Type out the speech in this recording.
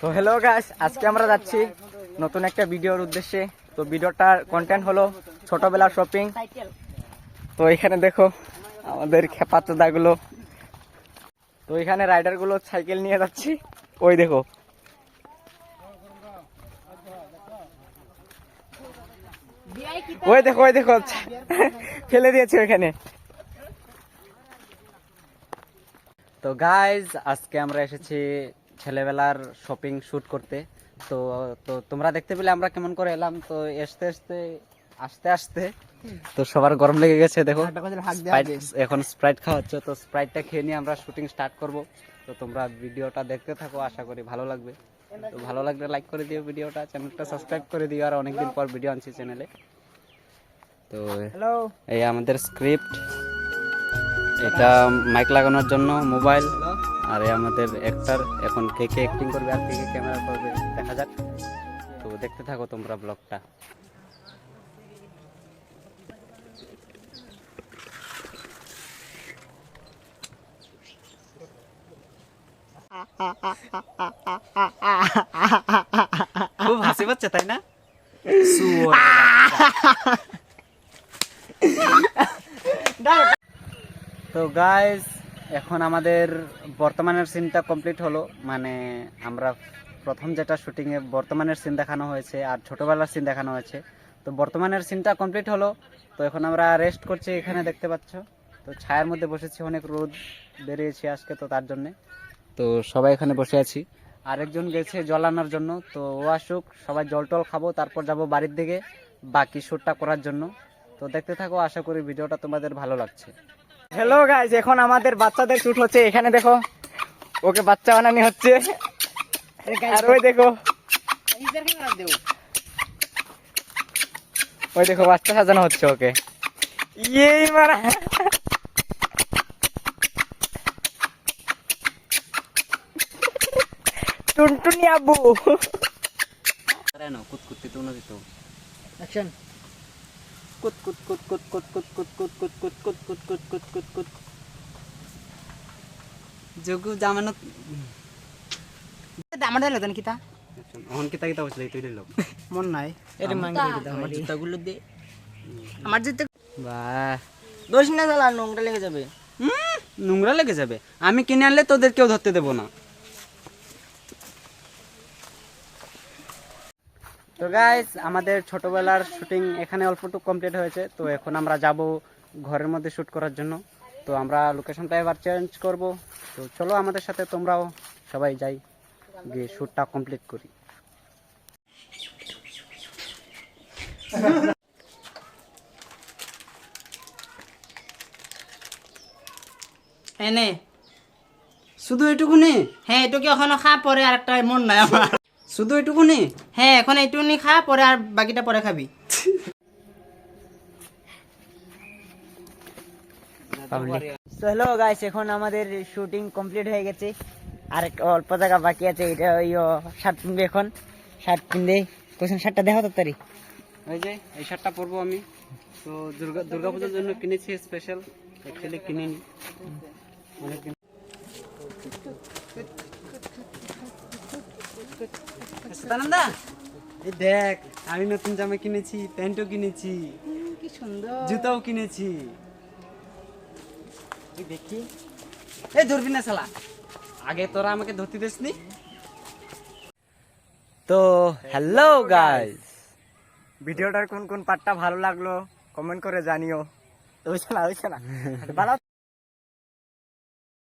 তো hello guys, আজকে আমরা যাচ্ছি নতুন একটা ভিডিওর উদ্দেশ্যে। তো ভিডিওটার কন্টেন্ট হলো ছোটবেলার শপিং। তো এখানে দেখো আমাদের খেপাচোদাগুলো, তো এখানে রাইডার গুলো সাইকেল নিয়ে যাচ্ছি। ওই দেখো, ওই দেখো, ওই দেখো ফেলে দিয়েছে ওইখানে। তো গাইজ, আজকে আমরা এসেছি ছেলেবেলার শপিং শুট করতে। তো তো তোমরা দেখতে পেলে আমরা কেমন করে এলাম। তো আসতে আসতে আস্তে আস্তে তো সবার গরম লেগে গেছে। দেখো এখন স্প্রাইট খাওয়া হচ্ছে, তো স্প্রাইটটা খেয়ে নিয়ে আমরা শুটিং স্টার্ট করব। তো তোমরা ভিডিওটা দেখতে থাকো, আশা করি ভালো লাগবে। তো ভালো লাগলে লাইক করে দিও ভিডিওটা, চ্যানেলটা সাবস্ক্রাইব করে দিও। আর অনেকদিন পর ভিডিও আনছি চ্যানেলে। তো এই আমাদের স্ক্রিপ্ট, এটা মাইক লাগানোর জন্য মোবাইল, আর আমাদের অ্যাক্টর এখন কে কে অ্যাক্টিং করবে আর কে কে ক্যামেরা করবে দেখা যাক। তো দেখতে থাকো তোমরা ব্লগটা। খুব হাসি পাচ্ছে তাই না? তো গাইস, এখন আমাদের বর্তমানের সিনটা কমপ্লিট হলো। মানে আমরা প্রথম যেটা শুটিংয়ে বর্তমানের সিন দেখানো হয়েছে আর ছোটবেলার সিন দেখানো হয়েছে। তো বর্তমানের সিনটা কমপ্লিট হলো। তো এখন আমরা রেস্ট করছি, এখানে দেখতে পাচ্ছ। তো ছায়ার মধ্যে বসেছি, অনেক রোদ বেরিয়েছে আজকে, তো তার জন্যে তো সবাই এখানে বসে আছি। আরেকজন গেছে জল আনার জন্য, তো ও আসুক, সবাই জল টল খাবো, তারপর যাব বাড়ির দিকে বাকি শ্যুটটা করার জন্য। তো দেখতে থাকো, আশা করি ভিডিওটা তোমাদের ভালো লাগছে। হ্যালো গাইস, এখন আমাদের বাচ্চাদের শুট হচ্ছে। এখানে দেখো, ওকে বাচ্চা বানানি হচ্ছে। আর ওই দেখো, ওই দেখো বাচ্চা সাজানো হচ্ছে ওকে। এই মারা টুনটুনি আব্বু। কুতকুতি তো না দিত অ্যাকশন। কুত কুত কুত কুত কুত কুত কুত কুত কুত কুত কুত কুত কুত কুত কুত কুত যোগু জামানত আমার দিল দেন কিতা অহন কিতা কিতা বসলে তুই দিল মন নাই এর মাঙ্গি কিতা আমার জুতাগুলো দে, আমার জুতা। বাহ, দোষ না চালা, নোংরা লেগে যাবে। নোংরা লেগে যাবে? আমি কিনে আনলে তোদের কেউ ধরতে দেব না। তো গাইস, আমাদের ছোটবেলার শুটিং এখানে অল্পটুকু কমপ্লিট হয়েছে। তো এখন আমরা যাব ঘরের মধ্যে শুট করার জন্য। তো আমরা লোকেশনটা এবার চেঞ্জ করব। তো চলো আমাদের সাথে, তোমরাও সবাই যাই, গিয়ে শুটটা কমপ্লিট করি। এনে শুধু এটুকুনি? হ্যাঁ, এটুকু এখনো খা, পরে আর একটা মন নাই আমার। শুধু এটুকুনি? হ্যাঁ, এখন এইটুকুনি খা, পরে আর বাকিটা পরে খাবি। হ্যালো গাইস, এখন আমাদের শুটিং কমপ্লিট হয়ে গেছে। আর অল্প জায়গা বাকি আছে। এটা ওই শার্ট কিনবে, এখন শার্ট কিনবে। কোন শার্টটা দেখো তাড়াতাড়ি। ওই যে এই শার্টটা পরবো আমি। তো দুর্গাপূজার জন্য কিনেছি স্পেশাল, অ্যাকচুয়ালি কিনিনি অনেকদিন। সদানন্দা, এই দেখ, আমি নতুন জামা কিনেছি, প্যান্টও কিনেছি, কি সুন্দর, জুতাও কিনেছি। তুই দেখি, এই ধরবি না শালা, আগে তোরা আমাকে ধরতে দিসনি। তো হ্যালো গাইস, ভিডিওটার কোন কোন পার্টটা ভালো লাগলো কমেন্ট করে জানিও। ওই শালা ভালো।